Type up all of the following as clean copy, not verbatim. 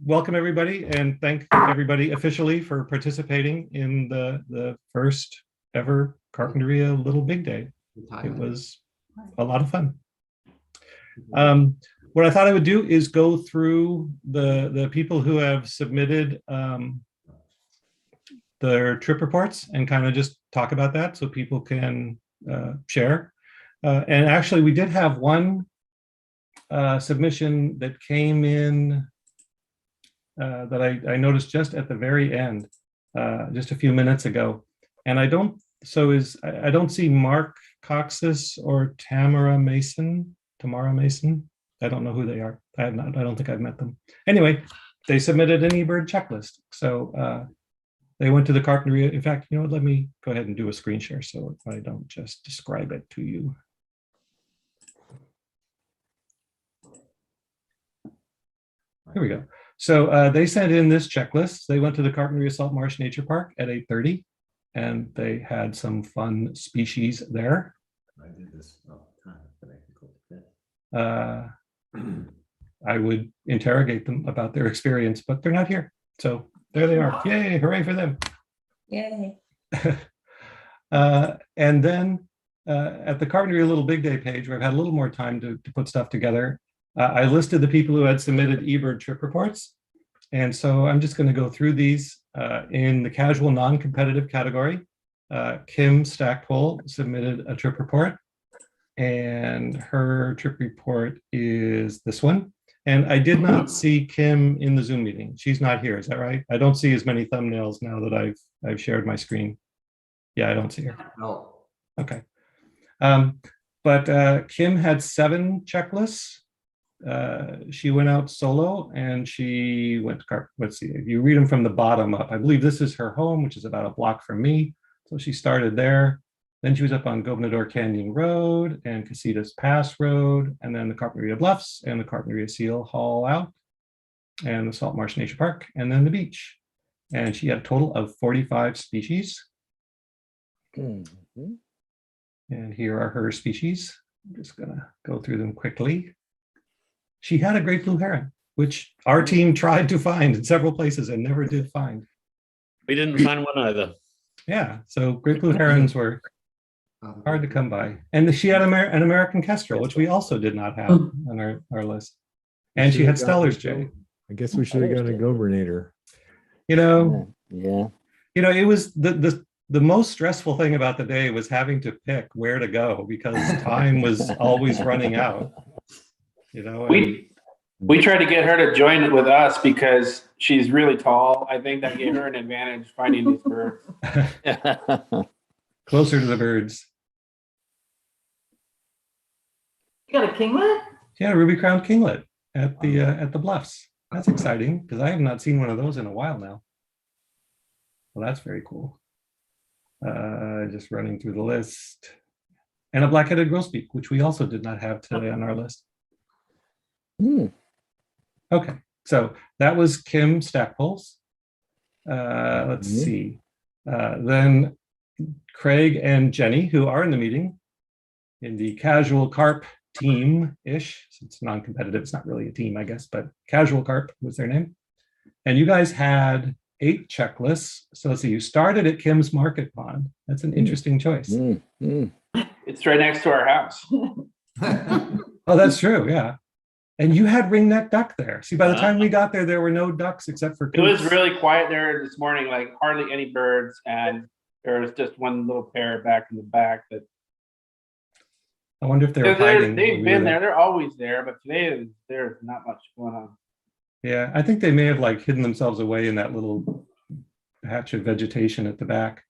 welcome everybody and thank everybody officially for participating in the first ever Carpinteria Little Big Day. It was a lot of fun. What I thought I would do is go through the people who have submitted their trip reports and kind of just talk about that so people can share. And actually, we did have one submission that came in that I noticed just at the very end, just a few minutes ago. And I don't see Mark Coxis or Tamara Mason. I don't know who they are. I don't think I've met them. Anyway, they submitted an eBird checklist. So they went to the Carpinteria. In fact, you know what, let me go ahead and do a screen share so I don't just describe it to you. Here we go. So they sent in this checklist. They went to the Carpinteria Salt Marsh Nature Park at 8:30, and they had some fun species there. I did this all the time, but I can go to bed. I would interrogate them about their experience, but they're not here. So there they are. Yay, hooray for them. Yay. And then at the Carpinteria Little Big Day page, where I've had a little more time to put stuff together, I listed the people who had submitted eBird trip reports. And so I'm just going to go through these in the casual non-competitive category. Kim Stackpole submitted a trip report, and her trip report is this one. And I did not see Kim in the Zoom meeting. She's not here, is that right? I don't see as many thumbnails now that I've shared my screen. Yeah, I don't see her. No. Okay. But Kim had 7 checklists. She went out solo and she went to let's see, if you read them from the bottom up, I believe this is her home, which is about a block from me. So she started there. Then she was up on Gobernador Canyon Road and Casitas Pass Road, and then the Carpinteria Bluffs and the Carpinteria Seal Haul Out and the Salt Marsh Nature Park, and then the beach. And she had a total of 45 species. And here are her species. I'm just gonna go through them quickly. She had a great blue heron, which our team tried to find in several places and never did find. We didn't find one either. Yeah, so great blue herons were hard to come by. And she had an American kestrel, which we also did not have on our list. And she had Stellar's jay. I guess we should have got a Governator. You know, Yeah. you know, it was the most stressful thing about the day was having to pick where to go because time was always running out. You know, we tried to get her to join with us because she's really tall. I think that gave her an advantage finding these birds. Closer to the birds. You got a kinglet? Yeah, ruby crowned kinglet at the Bluffs. That's exciting because I have not seen one of those in a while now. Well, that's very cool. Just running through the list. And a black-headed grosbeak, which we also did not have today on our list. Okay, so that was Kim Stackpole's. Let's see. Then Craig and Jenny, who are in the meeting in the casual carp team-ish. It's non-competitive, it's not really a team, I guess, but casual carp was their name. And you guys had 8 checklists. So let's see, you started at Kim's Market Pond. That's an interesting choice. It's right next to our house. Oh, that's true, yeah. And you had ringneck duck there. See, by the time we got there were no ducks except for It was coots. really quiet there this morning, like hardly any birds, and there was just one little pair back in the back. That I wonder if they were hiding. they've been there. They're always there, but today there's not much going on. Yeah, I think they may have like hidden themselves away in that little patch of vegetation at the back.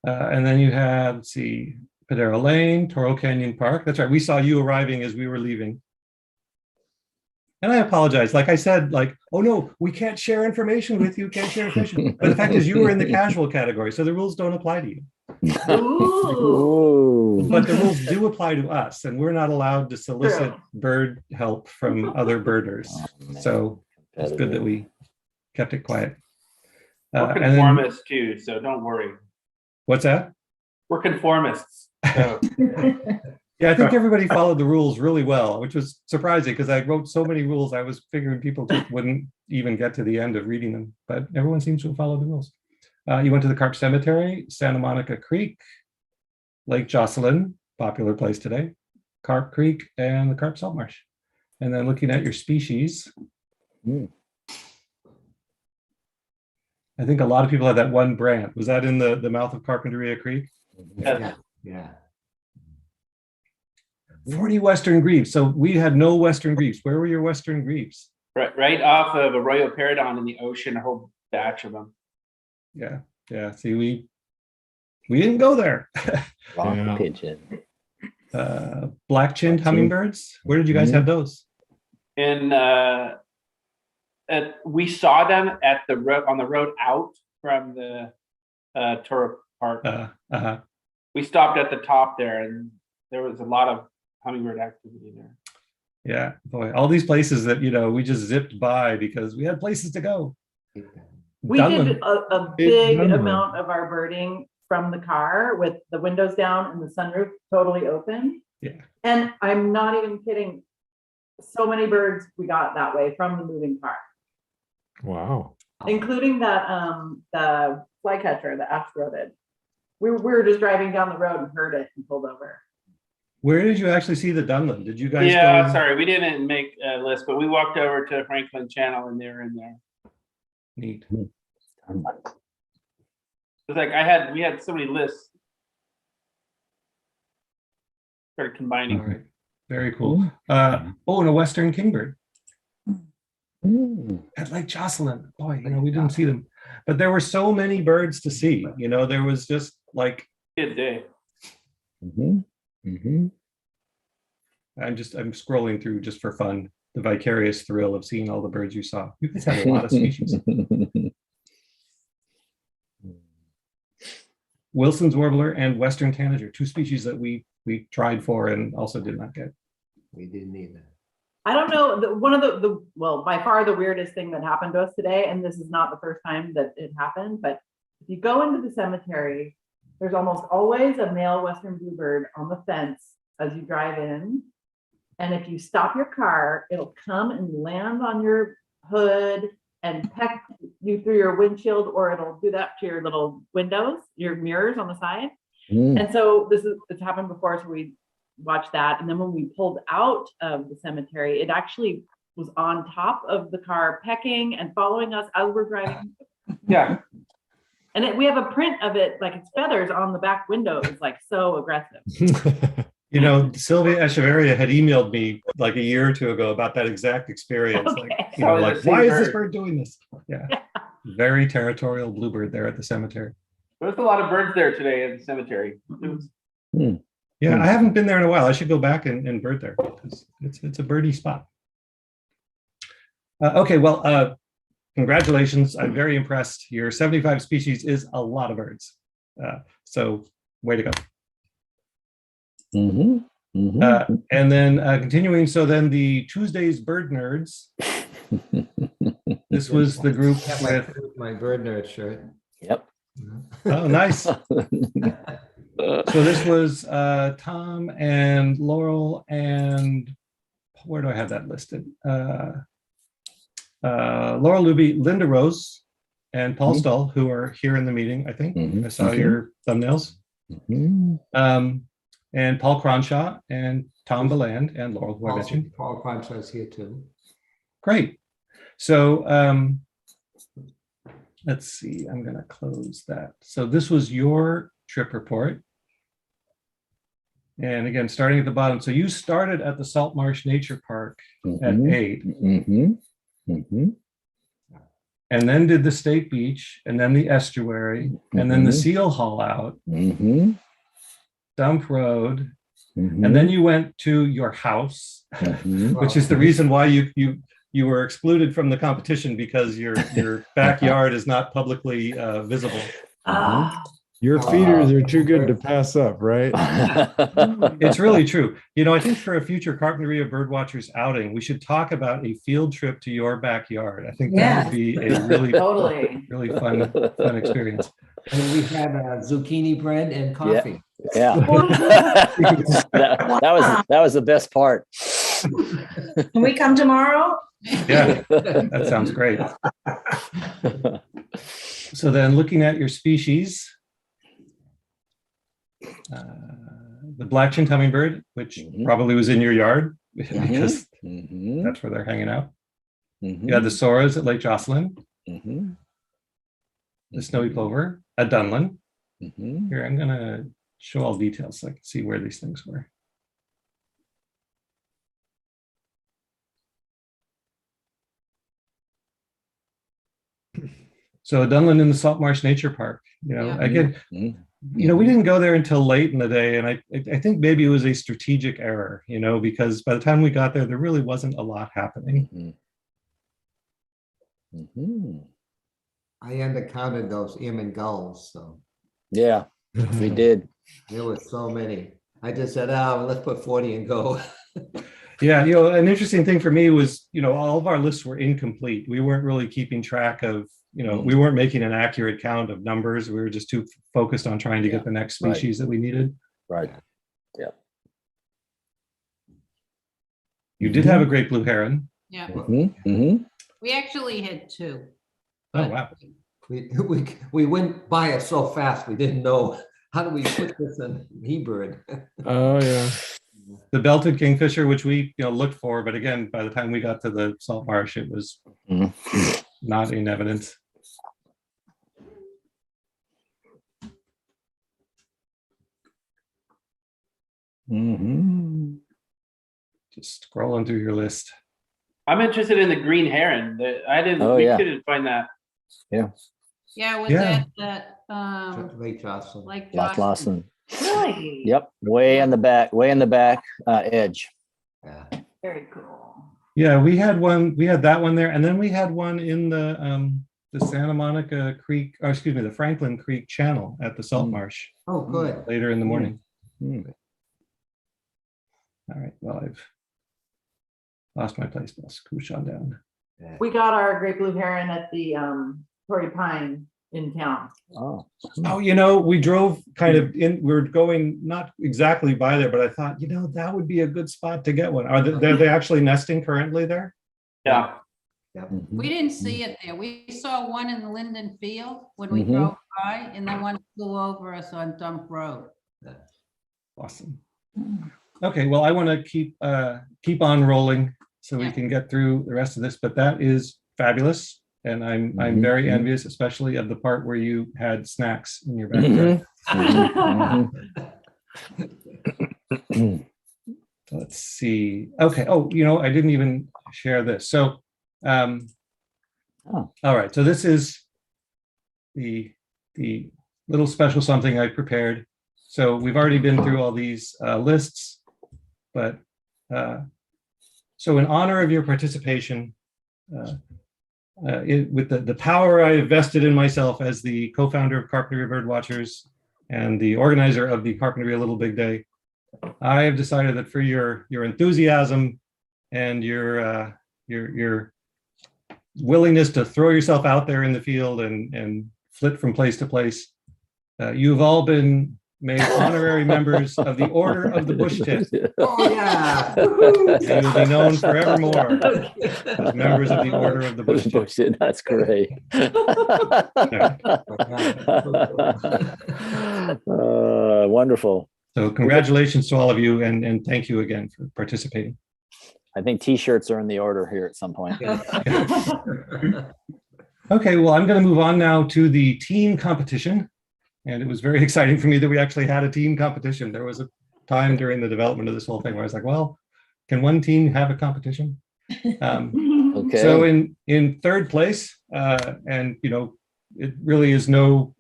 And then you had, let's see, Padera Lane, Toro Canyon Park. That's right. We saw you arriving as we were leaving. And I apologize. Like I said, like, oh no, we can't share information with you, can't share information. But the fact is you were in the casual category, so the rules don't apply to you. Ooh. But the rules do apply to us, and we're not allowed to solicit bird help from other birders. So it's good that we kept it quiet. We're and then- conformists too, so don't worry. What's that? We're conformists. So Yeah, I think everybody followed the rules really well, which was surprising because I wrote so many rules. I was figuring people just wouldn't even get to the end of reading them, but everyone seems to have followed the rules. You went to the Carp Cemetery, Santa Monica Creek, Lake Jocelyn, popular place today, Carp Creek, and the Carp Salt Marsh. And then looking at your species, I think a lot of people had that one brand. Was that in the mouth of Carpinteria Creek? Yeah. 40 Western Grebes. So we had no Western Grebes. Where were your Western Grebes? Right off of Arroyo Paradon in the ocean, a whole batch of them. Yeah. See, we didn't go there. Rock Yeah. pigeon. Black-chinned hummingbirds. Where did you guys have those? And we saw them at the road on the road out from the tour park. We stopped at the top there, and there was a lot of hummingbird activity there. Yeah, boy, all these places that we just zipped by because we had places to go. We Dunlin. did a Big big Dunlin. amount of our birding from the car with the windows down and the sunroof totally open. Yeah. And I'm not even kidding. So many birds we got that way from the moving car, Wow. including that the flycatcher, the ash-throated. We were just driving down the road and heard it and pulled over. Where did you actually see the Dunlin? Did you guys Yeah, go? sorry, we didn't make a list, but we walked over to Franklin Channel and they were in there. Neat. It's like we had so many lists. Started combining. All right. Very cool. And a Western Kingbird at Lake Jocelyn. Boy, we didn't see them. But there were so many birds to see. There was just like Good day. I'm scrolling through just for fun, the vicarious thrill of seeing all the birds you saw. You guys had a lot of species. Wilson's warbler and Western tanager, two species that we tried for and also did not get. We didn't need that. I don't know, one of well, by far the weirdest thing that happened to us today, and this is not the first time that it happened, but if you go into the cemetery, there's almost always a male Western bluebird on the fence as you drive in. And if you stop your car, it'll come and land on your hood and peck you through your windshield, or it'll do that to your little windows, your mirrors on the side. And so it's happened before, so we watched that. And then when we pulled out of the cemetery, it actually was on top of the car, pecking and following us as we're driving. Yeah. And we have a print of it, like its feathers on the back window. It's like so aggressive. Sylvia Echeverria had emailed me like a year or two ago about that exact experience. Okay. Why is this bird doing this? Yeah. Very territorial bluebird there at the cemetery. There's a lot of birds there today at the cemetery. Yeah, I haven't been there in a while. I should go back and bird there because it's a birdie spot. Okay, well, congratulations. I'm very impressed. Your 75 species is a lot of birds. So way to go. And then continuing, so then the Tuesday's Bird Nerds. This was the group with My bird nerd shirt. Yep. oh, nice. So this was Tom and Laurel and where do I have that listed? Laurel Luby, Linda Rose, and Paul Stull, who are here in the meeting, I think. I saw your thumbnails. And Paul Cronshaw and Tom Beland and Laurel, who I mentioned. Paul Cronshaw's here too. Great. So let's see, I'm going to close that. So this was your trip report. And again, starting at the bottom. So you started at the Salt Marsh Nature Park at 8. And then did the State Beach, and then the estuary, and then the Seal Haul out, Dump Road, and then you went to your house, which is the reason why you were excluded from the competition because your backyard is not publicly visible. Your feeders are too good to pass up, right? It's really true. I think for a future Carpinteria Birdwatchers outing, we should talk about a field trip to your backyard. I think that would be a really, Totally. really fun experience. And we had zucchini bread and coffee. Yeah. that was the best part. Can we come tomorrow? Yeah, that sounds great. So then looking at your species, the black-chinned hummingbird, which probably was in your yard because that's where they're hanging out. You had the soras at Lake Jocelyn, the snowy plover at Dunlin. Here, I'm going to show all details so I can see where these things were. So Dunlin in the Salt Marsh Nature Park, again, we didn't go there until late in the day. And I think maybe it was a strategic error, because by the time we got there really wasn't a lot happening. I undercounted those Irmin gulls, so Yeah, we did. there were so many. I just said, let's put 40 and go. Yeah, an interesting thing for me was, all of our lists were incomplete. We weren't really keeping track of, we weren't making an accurate count of numbers. We were just too focused on trying to get the next species that we needed. Right. Yeah. You did have a great blue heron. Yeah, Mm-hmm. we actually had two. Oh, wow. We went by it so fast, we didn't know, how do we put this in eBird? Oh, yeah. The belted kingfisher, which we looked for, but again, by the time we got to the salt marsh, it was not in evidence. Just scrolling through your list. I'm interested in the green heron. We couldn't find that. Yeah, was that Lake Jocelyn. like Loch Lawson. Really? Yep. Way in the back edge. Yeah. Very cool. Yeah, we had that one there, and then we had one in the Santa Monica Creek, or excuse me, the Franklin Creek channel at the salt marsh Oh, good. later in the morning. All right, well, I've lost my place. I'll scoosh on down. Yeah. We got our great blue heron at the Torrey Pine in town. Oh. Oh, we drove kind of in, we were going not exactly by there, but I thought, that would be a good spot to get one. Are they actually nesting currently there? Yeah. we didn't see it there. We saw one in the Linden Field when we drove by, and then one flew over us on Dump Road. Awesome. Okay, well, I want to keep on rolling so we can get through the rest of this, but that is fabulous. And I'm very envious, especially of the part where you had snacks in your backyard. Let's see. Okay. Oh, I didn't even share this. So, all right. So this is the little special something I prepared. So we've already been through all these lists, but so in honor of your participation, with the power I vested in myself as the co-founder of Carpinteria Birdwatchers and the organizer of the Carpinteria Little Big Day, I have decided that for your enthusiasm and your willingness to throw yourself out there in the field and flit from place to place, you've all been made honorary members of the Order of the Bush Tit. Oh, yeah. And you'll be known forevermore as members of the Order of the Bush Tit. That's great. Wonderful. So congratulations to all of you, and thank you again for participating. I think T-shirts are in the order here at some point. Okay, well, I'm going to move on now to the team competition. And it was very exciting for me that we actually had a team competition. There was a time during the development of this whole thing where I was like, well, can one team have a competition? Okay. So in third place, and it really is no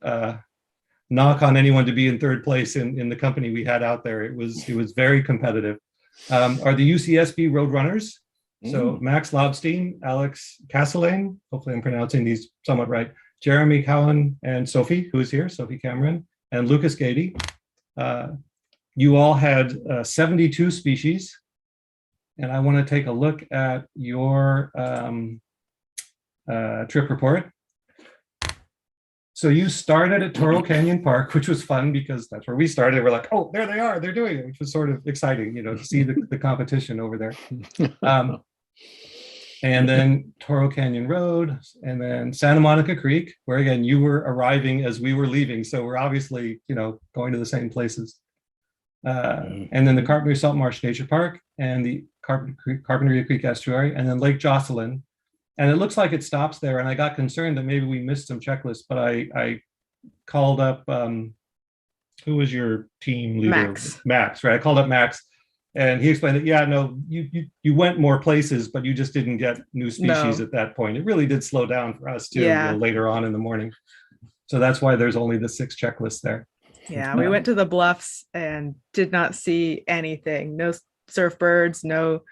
knock on anyone to be in third place in the company we had out there. It was very competitive. Are the Ucsb Roadrunners. So Max Lobstein, Alex Castellane, hopefully I'm pronouncing these somewhat right, Jeremy Cowan, and Sophie, who is here, Sophie Cameron, and Lucas Gady. You all had 72 species. And I want to take a look at your trip report. So you started at Toro Canyon Park, which was fun because that's where we started. We're like, oh, there they are, they're doing it, which was sort of exciting, you know, to see the competition over there. And then Toro Canyon Road, and then Santa Monica Creek, where again, you were arriving as we were leaving. So we're obviously, you know, going to the same places. And then the Carpinteria Salt Marsh Nature Park and the Carpinteria Creek Estuary, and then Lake Jocelyn. And it looks like it stops there. And I got concerned that maybe we missed some checklists, but I called up, who was your team leader? Max, right? I called up Max and he explained that, yeah, no, you went more places, but you just didn't get new species at that point. It really did slow down for us too, you know, later on in the morning. So that's why there's only the 6 checklists there. Yeah, we went to the bluffs and did not see anything. No surf birds, no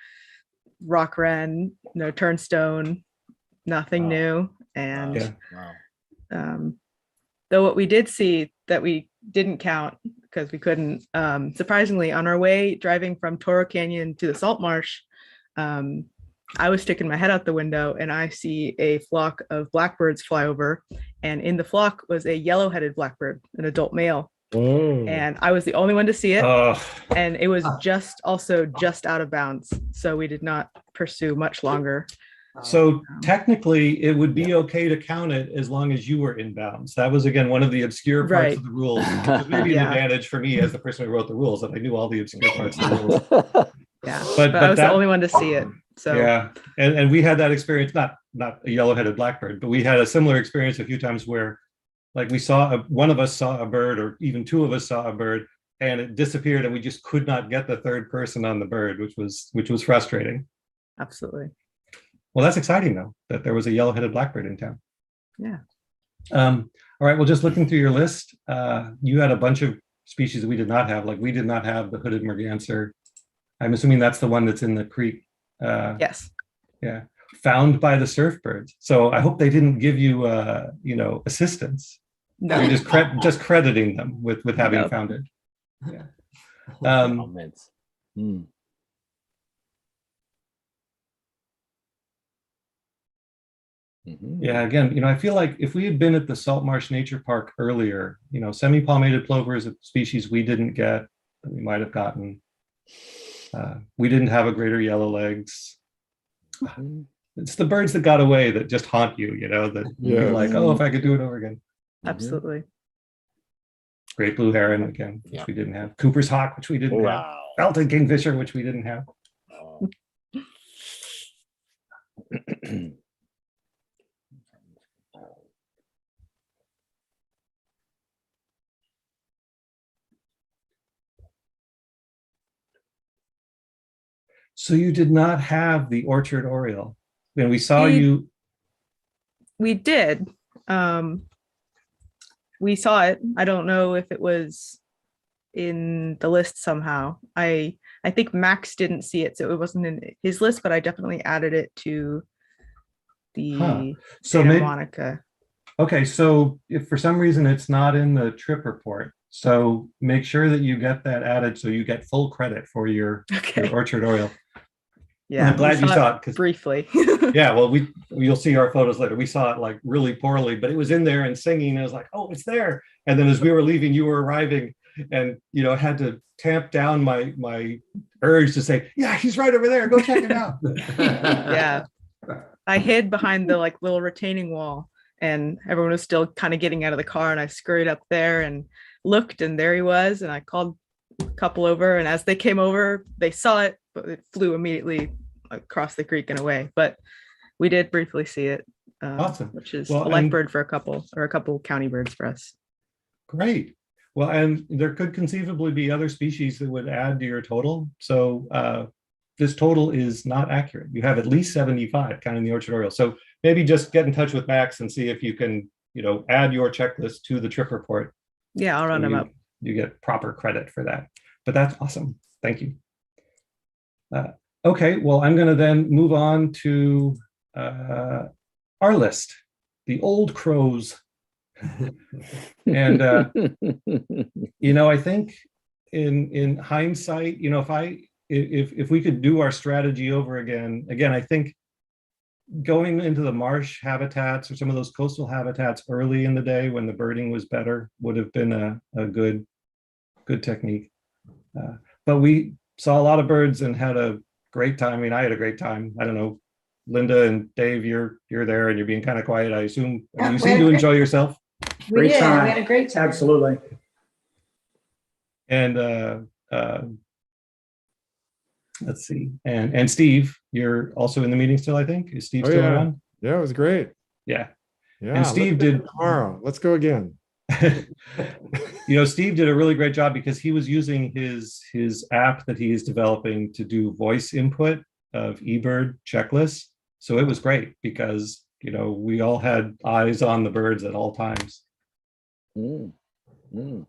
rock wren, no turnstone, nothing new. And though what we did see that we didn't count because we couldn't, surprisingly, on our way driving from Toro Canyon to the salt marsh, I was sticking my head out the window and I see a flock of blackbirds fly over, and in the flock was a yellow-headed blackbird, an adult male. Whoa. And I was the only one to see it. And it was just out of bounds. So we did not pursue much longer. So technically it would be okay to count it as long as you were in bounds. That was, again, one of the obscure parts of the rules. It was maybe an advantage for me as the person who wrote the rules, that I knew all the obscure parts of the rules. Yeah, but I was the only one to see it. So yeah, and we had that experience, not a yellow-headed blackbird, but we had a similar experience a few times where, like, we saw one of us saw a bird, or even 2 of us saw a bird, and it disappeared, and we just could not get the third person on the bird, which was frustrating. Absolutely. Well, that's exciting though, that there was a yellow-headed blackbird in town. Yeah. All right. Well, just looking through your list, you had a bunch of species that we did not have. Like, we did not have the hooded merganser. I'm assuming that's the one that's in the creek. Yes. Yeah. Found by the surf birds. So I hope they didn't give you, you know, assistance. No. You're just crediting them with having found it. Yeah. Yeah, again, you know, I feel like if we had been at the Salt Marsh Nature Park earlier, you know, semi-palmated plover is a species we didn't get that we might have gotten. We didn't have a greater yellow legs. It's the birds that got away that just haunt you, you know, that you're like, oh, if I could do it over again. Absolutely. Great blue heron again, which we didn't have. Cooper's hawk, which we didn't have. Belted kingfisher, which we didn't have. So you did not have the orchard oriole. When we saw you. We did. We saw it. I don't know if it was in the list somehow. I think Max didn't see it, so it wasn't in his list, but I definitely added it to the Santa Monica. Okay, so if for some reason it's not in the trip report, so make sure that you get that added so you get full credit for your orchard oriole. Yeah, I'm glad you saw it briefly. Yeah, well, you'll see our photos later. We saw it like really poorly, but it was in there and singing. And I was like, oh, it's there. And then as we were leaving, you were arriving, and you know, had to tamp down my urge to say, yeah, he's right over there. Go check it out. Yeah, I hid behind the like little retaining wall, and everyone was still kind of getting out of the car, and I scurried up there and looked, and there he was. And I called a couple over, and as they came over, they saw it, but it flew immediately across the creek and away. But we did briefly see it. Awesome. Which is a life bird for a couple county birds for us. Great. Well, and there could conceivably be other species that would add to your total. So this total is not accurate. You have at least 75 counting the orchard oriole. So maybe just get in touch with Max and see if you can, you know, add your checklist to the trip report. Yeah, I'll run them up. You get proper credit for that. But that's awesome. Thank you. Okay, well, I'm going to then move on to our list, the old crows. And I think in hindsight, if we could do our strategy over again, I think going into the marsh habitats or some of those coastal habitats early in the day when the birding was better would have been a good technique. But we saw a lot of birds and had a great time. I mean, I had a great time. I don't know, Linda and Dave, you're there and you're being kind of quiet. I assume you seem to enjoy yourself. We did. We had a great time. Absolutely. And let's see. And Steve, you're also in the meeting still, I think. Is Steve still around? Yeah, it was great. Yeah. Yeah. And Steve did tomorrow. Let's go again. Steve did a really great job because he was using his app that he is developing to do voice input of eBird checklists. So it was great because, we all had eyes on the birds at all times. Wow.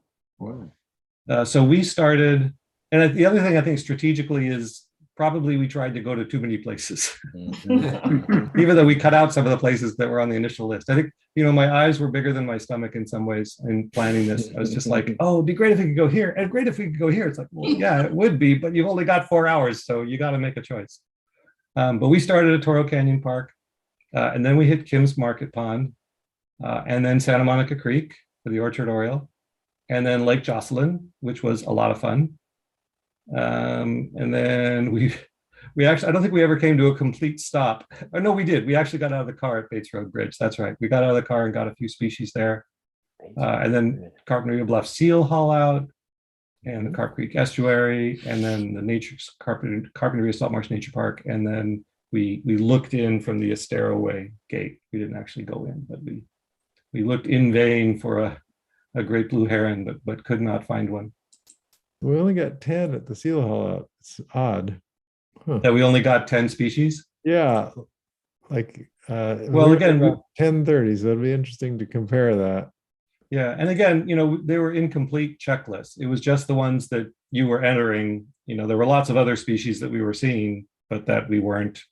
So we started, and the other thing I think strategically is probably we tried to go to too many places, even though we cut out some of the places that were on the initial list. I think, my eyes were bigger than my stomach in some ways in planning this. I was just like, oh, it'd be great if we could go here and great if we could go here. It's like, well, yeah, it would be, but you've only got 4 hours. So you got to make a choice. But we started at Toro Canyon Park and then we hit Kim's Market Pond and then Santa Monica Creek for the Orchard Oriole and then Lake Jocelyn, which was a lot of fun. And then we actually, I don't think we ever came to a complete stop. Oh, no, we did. We actually got out of the car at Bates Road Bridge. That's right. We got out of the car and got a few species there. And then Carpinteria Bluff Seal Haul Out and the Carp Creek Estuary, and then the Carpinteria Salt Marsh Nature Park. And then we looked in from the Estero Way gate. We didn't actually go in, but we looked in vain for a great blue heron, but could not find one. We only got 10 at the seal haul out. It's odd. Huh. That we only got 10 species? Yeah. Like, well, again, 1030, so it'd be interesting to compare that. Yeah. And again, they were incomplete checklists. It was just the ones that you were entering. There were lots of other species that we were seeing, but that we weren't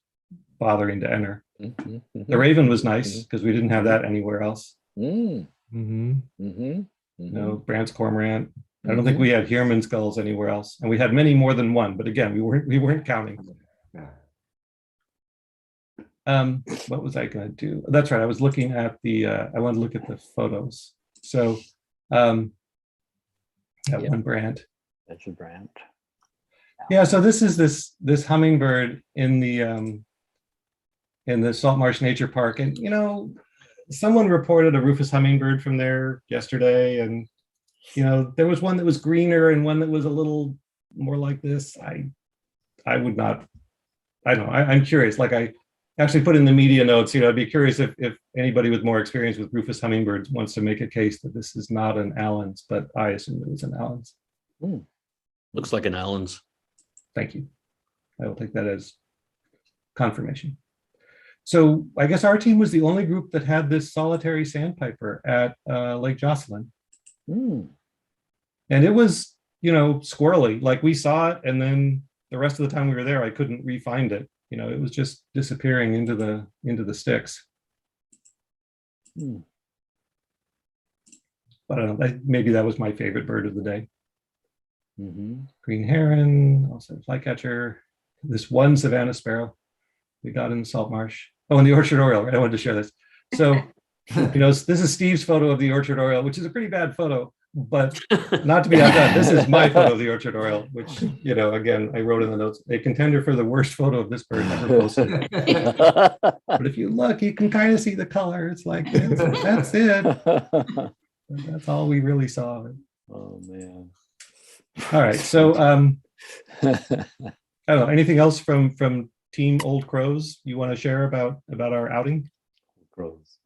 bothering to enter. The raven was nice because we didn't have that anywhere else. Brandt's cormorant. I don't think we had Heermann skulls anywhere else, and we had many more than one. But again, we weren't counting. What was I going to do? That's right. I was looking at I wanted to look at the photos. So, that one Brandt. That's your Brandt. Yeah. So this is this hummingbird in the Salt Marsh Nature Park, and someone reported a Rufous hummingbird from there yesterday, and there was one that was greener and one that was a little more like this. I would not, I don't know. I'm curious. Like I actually put in the media notes, I'd be curious if anybody with more experience with Rufous hummingbirds wants to make a case that this is not an Allen's, but I assume it was an Allen's. Looks like an Allen's. Thank you. I will take that as confirmation. So I guess our team was the only group that had this solitary sandpiper at Lake Jocelyn. And it was, squirrely. Like we saw it, and then the rest of the time we were there, I couldn't re-find it. It was just disappearing into the sticks. But I don't know, maybe that was my favorite bird of the day. Green heron, also flycatcher. This one Savannah sparrow we got in the salt marsh. Oh, and the Orchard Oriole, right? I wanted to share this. So, this is Steve's photo of the Orchard Oriole, which is a pretty bad photo, but not to be outdone. This is my photo of the Orchard Oriole, which, again, I wrote in the notes, a contender for the worst photo of this bird ever posted. But if you look, you can kind of see the color. It's like, that's it. That's all we really saw of it. Oh, man. All right. So, I don't know, anything else from Team Old Crows you want to share about our outing? Crows.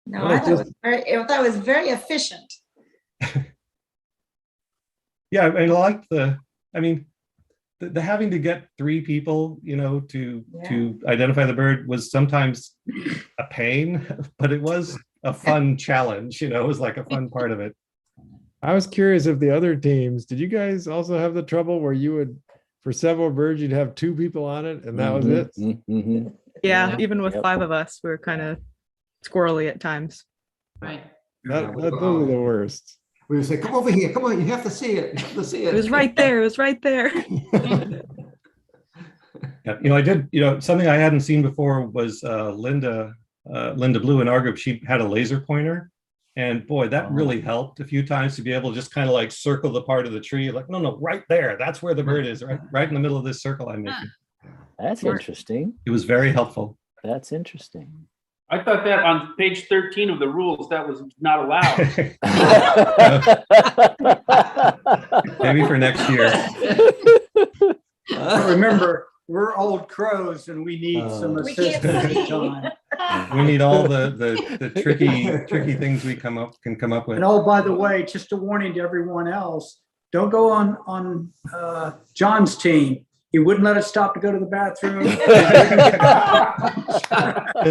No, I thought it was very efficient. Yeah, I liked the having to get 3 people, to identify the bird was sometimes a pain, but it was a fun challenge, it was like a fun part of it. I was curious if the other teams, did you guys also have the trouble where you would, for several birds, you'd have 2 people on it and that was it? Yeah, even with 5 of us, we were kind of squirrely at times. Right. Those are the worst. We would say, come over here, come on, you have to see it, you have to see it. It was right there. It was right there. Yeah, I did, something I hadn't seen before was Linda Blue in our group. She had a laser pointer. And boy, that really helped a few times to be able to just kind of like circle the part of the tree. Like, no, right there. That's where the bird is, right in the middle of this circle I'm making. That's interesting. It was very helpful. That's interesting. I thought that on page 13 of the rules, that was not allowed. Maybe for next year. But remember, we're old crows and we need some We can't assistance, see. John. We need all the tricky things we can come up with. And oh, by the way, just a warning to everyone else, don't go on John's team. He wouldn't let us stop to go to the bathroom. Because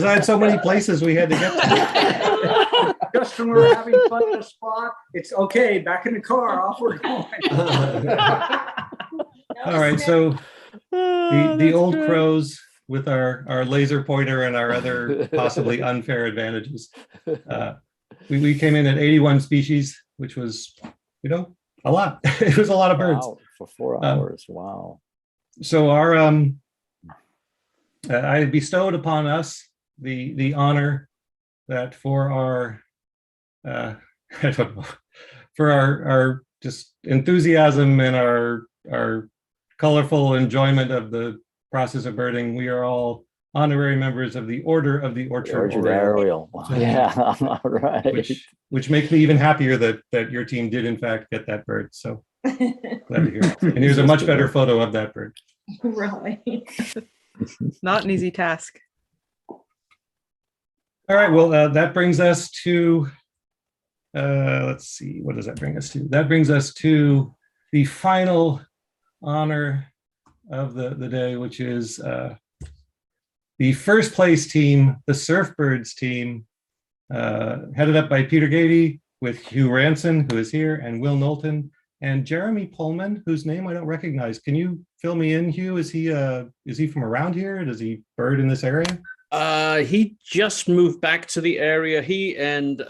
I had so many places we had to get to. Just when we're having fun in a spot, it's okay, back in the car, off we're going. All right, so the old crows with our laser pointer and our other possibly unfair advantages. We came in at 81 species, which was, a lot. It was a lot of birds. Wow, for 4 hours. Wow. So I bestowed upon us the honor that for our I don't know, for our just enthusiasm and our colorful enjoyment of the process of birding, we are all honorary members of the Order of the Orchard Oriole. Wow. Yeah, all right. Which makes me even happier that your team did in fact get that bird. So glad to hear it. And here's a much better photo of that bird. Really? Not an easy task. All right, well, that brings us to, let's see, what does that bring us to? That brings us to the final honor of the day, which is the first place team, the Surfbirds team, headed up by Peter Gady with Hugh Ranson, who is here, and Will Knowlton, and Jeremy Pullman, whose name I don't recognize. Can you fill me in, Hugh? Is he from around here? Does he bird in this area? He just moved back to the area. He and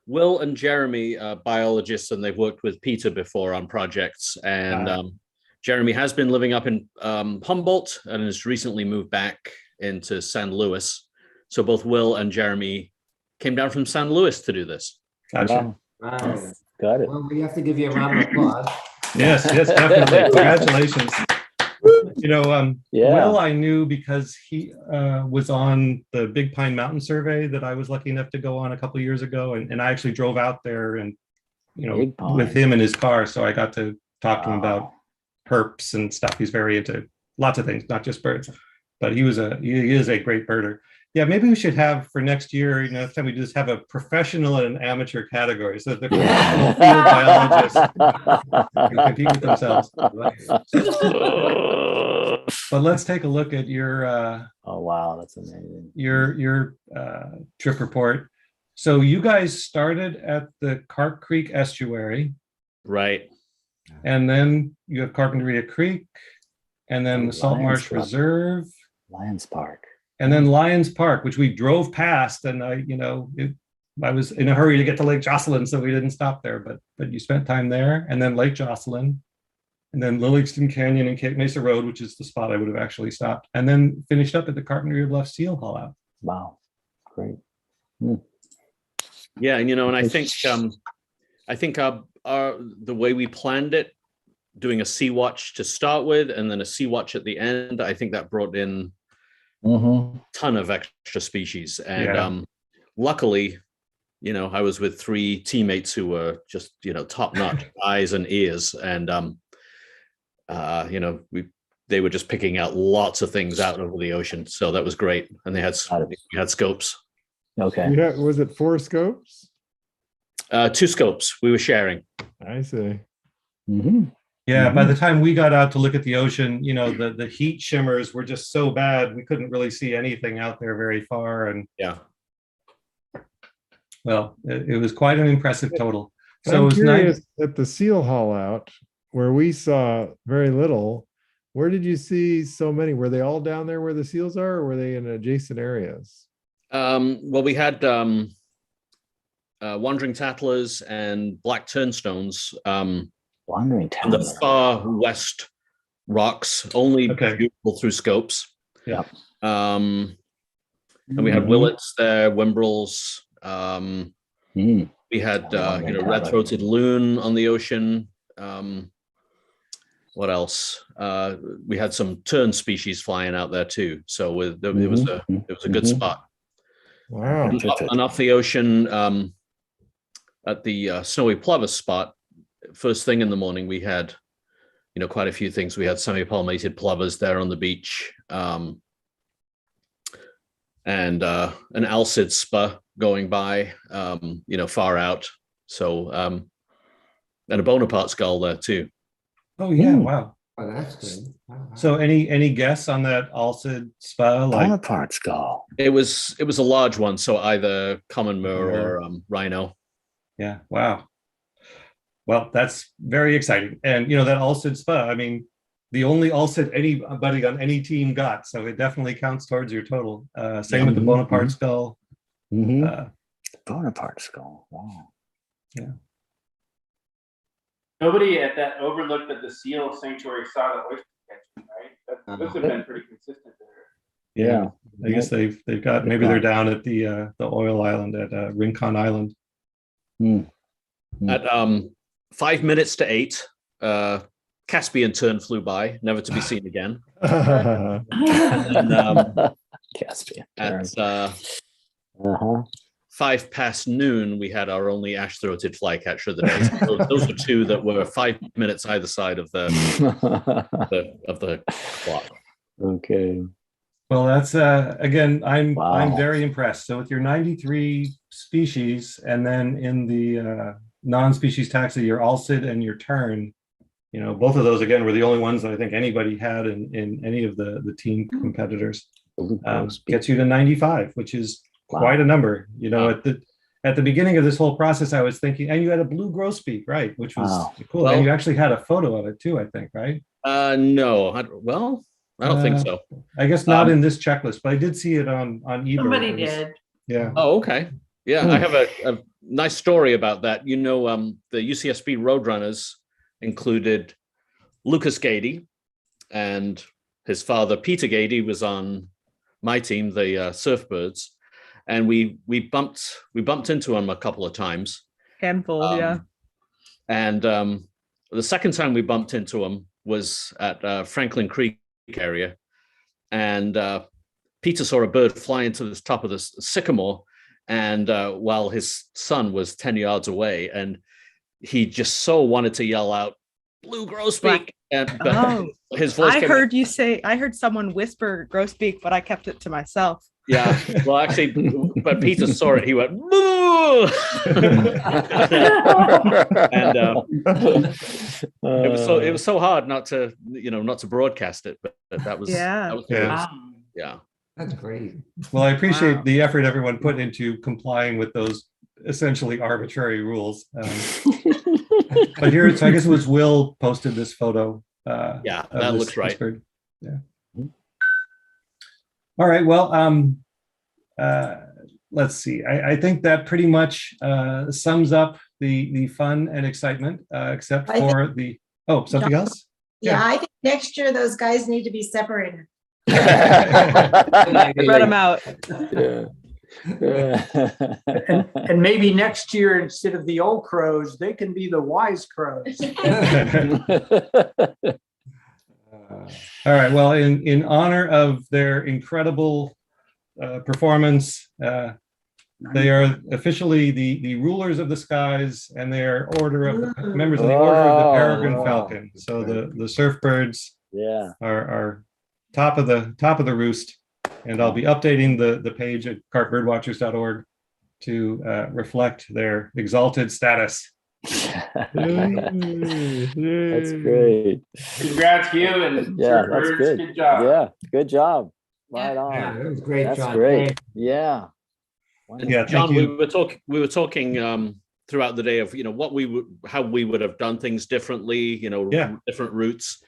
Will and Jeremy are biologists, and they've worked with Peter before on projects. And Jeremy has been living up in Humboldt and has recently moved back into San Luis. So both Will and Jeremy came down from San Luis to do this. Gotcha. Wow. Got it. Well, we have to give you a round of applause. Yes, definitely. Congratulations. Yeah. Will I knew because he was on the Big Pine Mountain survey that I was lucky enough to go on a couple of years ago, and I actually drove out there and with him in his car, so I got to talk to him about herps and stuff. He's very into lots of things, not just birds, but he is a great birder. Yeah, maybe we should have for next year, next time we just have a professional and an amateur category so that the professional field biologists can compete with themselves. But let's take a look at your oh wow, that's amazing. Your trip report. So you guys started at the Carp Creek estuary, right? And then you have Carpinteria Creek, and then the Salt Marsh Reserve, Lions Park, and then Lions Park, which we drove past, and I was in a hurry to get to Lake Jocelyn, so we didn't stop there. But you spent time there, and then Lake Jocelyn, and then Livingston Canyon and Cape Mesa Road, which is the spot I would have actually stopped, and then finished up at the Carpinteria Bluff Seal Haul Out. Wow, great. Yeah, and I think the way we planned it, doing a sea watch to start with, and then a sea watch at the end, I think that brought in ton of extra species. And luckily, I was with 3 teammates who were just top-notch eyes and ears, and they were just picking out lots of things out over the ocean, so that was great. And we had scopes. Okay. Was it 4 scopes? 2 scopes we were sharing. I see. Yeah, by the time we got out to look at the ocean, the heat shimmers were just so bad we couldn't really see anything out there very far. And well, it was quite an impressive total. So I'm it was curious, nice at the seal haul out where we saw very little. Where did you see so many? Were they all down there where the seals are, or were they in adjacent areas? Well, we had wandering tattlers and black turnstones Wandering on the tattlers. far west rocks, only viewable through scopes. Yeah. And we had willets there, wimbrels. We had red-throated loon on the ocean. What else? We had some tern species flying out there too. So it was a good spot. Wow. And off the ocean, at the Snowy Plover spot, first thing in the morning, we had, quite a few things. We had semi-palmated plovers there on the beach, and an alcid spur going by, far out. So, and a Bonaparte skull there too. Oh yeah, wow. Oh, that's good. So any guess on that alcid spur? Like Bonaparte skull. It was a large one, so either common murre or rhino. Yeah, wow. Well, that's very exciting. And that alcid spur, I mean, the only alcid anybody on any team got, so it definitely counts towards your total. Same with the Bonaparte skull. Bonaparte skull. Wow. Yeah. Nobody at that overlooked at the seal sanctuary saw the oyster catching, right? Those have been pretty consistent there. Yeah. I guess they've got, maybe they're down at the oil island at Rincon Island. At 5 minutes to 8, Caspian tern flew by, never to be seen again. And, Caspian. At 5 past noon, we had our only ash-throated flycatcher of the day. So those were 2 that were 5 minutes either side of the clock. Okay. Well, that's again, I'm very impressed. So with your 93 species, and then in the non-species taxa, your alcid and your tern, both of those again were the only ones that I think anybody had in any of the team competitors. Gets you to 95, which is quite a number. At the beginning of this whole process, I was thinking, and you had a blue grosbeak, right? Which was cool. Well, and you actually had a photo of it too, I think, right? No. I don't think so. I guess not in this checklist, but I did see it on eBay. Somebody did. Yeah. Oh, okay. Yeah, I have a nice story about that. The Ucsb Roadrunners included Lucas Gady, and his father Peter Gady was on my team, the Surfbirds, and we bumped into him a couple of times. Handful, yeah. And the second time we bumped into him was at Franklin Creek area, and Peter saw a bird fly into the top of the sycamore, and while his son was 10 yards away, and he just so wanted to yell out, "Blue grosbeak!" And his voice. I heard someone whisper grosbeak, but I kept it to myself. Yeah, well, actually, but Peter saw it. He went, "Boo!" And it was so hard not to broadcast it, but that was Yeah, that's great. Well, I appreciate the effort everyone put into complying with those essentially arbitrary rules. But here, so I guess it was Will posted this photo. That looks right. Yeah. All right. Well, let's see. I think that pretty much sums up the fun and excitement, except for something else. Yeah, I think next year those guys need to be separated. Spread them out. And maybe next year, instead of the old crows, they can be the wise crows. All right. Well, in honor of their incredible performance, they are officially the rulers of the skies, and they are members of the Order of the Peregrine Falcon. So the Surfbirds are top of the roost. And I'll be updating the page at carpbirdwatchers.org to reflect their exalted status. That's great. Congrats, you and that's good. Good job. Yeah, good job. Right on. Yeah, that was great. That's John. great. Yeah. Yeah, John, we were talking throughout the day of how we would have done things differently. Different routes.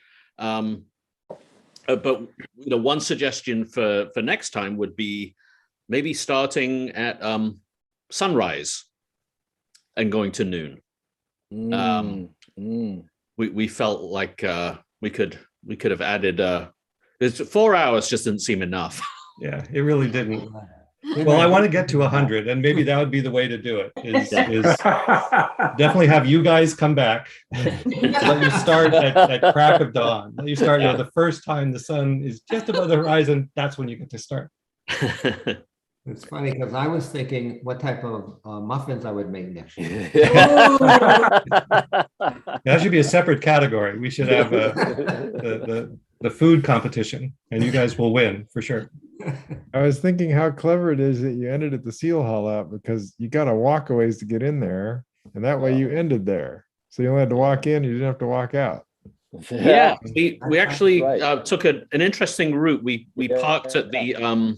But one suggestion for next time would be maybe starting at sunrise and going to noon. We felt like we could have added 4 hours just didn't seem enough. Yeah, it really didn't. Well, I want to get to 100, and maybe that would be the way to do it. Is definitely have you guys come back. Let you start at crack of dawn. Let you start, the first time the sun is just above the horizon. That's when you get to start. It's funny because I was thinking what type of muffins I would make next year. That should be a separate category. We should have the food competition, and you guys will win for sure. I was thinking how clever it is that you ended at the seal hall out, because you got to walk a ways to get in there, and that way you ended there. So you only had to walk in, you didn't have to walk out. Yeah, we actually took an interesting route. We parked at the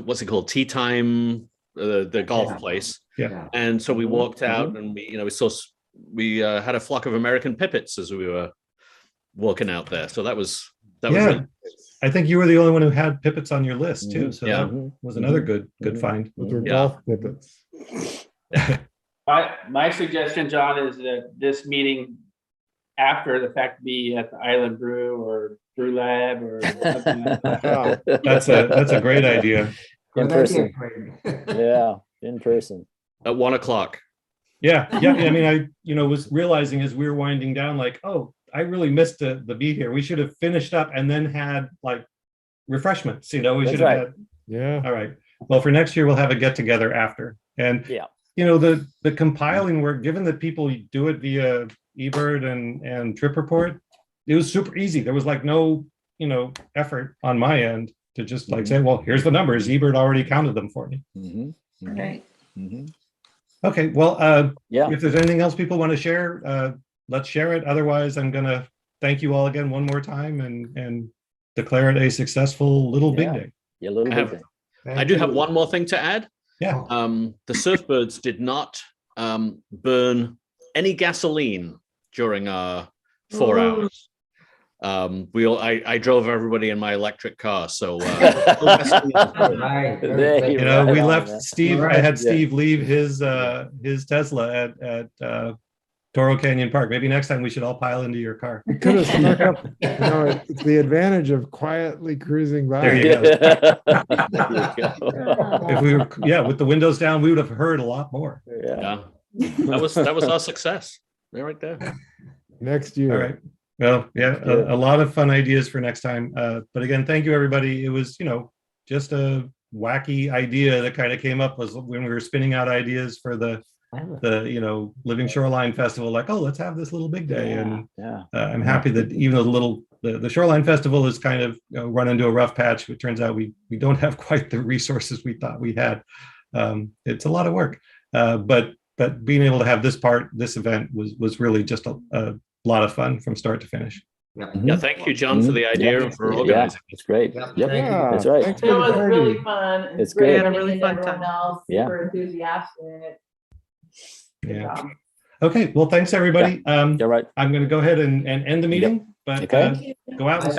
what's it called, Tea Time, the golf place. Yeah. And so we walked out, and we had a flock of American pipits as we were walking out there. So that was really I think you were the only one who had pipits on your list too. So that was another good find. Those were golf pipits. My suggestion, John, is that this meeting after the fact be at the Island Brew or Brew Lab or something like that. That's a great idea. In person. Yeah, in person. At 1 o'clock. Yeah. I mean, I was realizing as we were winding down, like, oh, I really missed the beat here. We should have finished up and then had like refreshments. We should have had. Yeah. All right. Well, for next year we'll have a get together after. And the compiling work, given that people do it via eBird and Trip Report, it was super easy. There was like no effort on my end to just like say, well, here's the numbers. eBird already counted them for me. Right. Okay. Well, if there's anything else people want to share, let's share it. Otherwise, I'm going to thank you all again one more time and declare it a successful Little Big Day. Yeah, Little Big Day. I do have one more thing to add. Yeah. The Surfbirds did not burn any gasoline during our 4 hours. I drove everybody in my electric car, so we left Steve. I had Steve leave his Tesla at Toro Canyon Park. Maybe next time we should all pile into your car. We could have snuck up. It's the advantage of quietly cruising by. There you go. If we were, with the windows down, we would have heard a lot more. Yeah. That was our success. They're right there. Next year. All right. Well, a lot of fun ideas for next time. But again, thank you, everybody. It was, just a wacky idea that kind of came up was when we were spinning out ideas for the Living Shoreline Festival, like, oh, let's have this Little Big Day. And I'm happy that even though the Shoreline Festival is kind of run into a rough patch, it turns out we don't have quite the resources we thought we had. It's a lot of work, but being able to have this event was really just a lot of fun from start to finish. Thank you, John, for the idea and for organizing. It's great. That's right. It was really fun. It's great. We had a really fun time. Super enthusiastic. Yeah. Okay. Well, thanks everybody. You're right. I'm going to go ahead and end the meeting, but go out and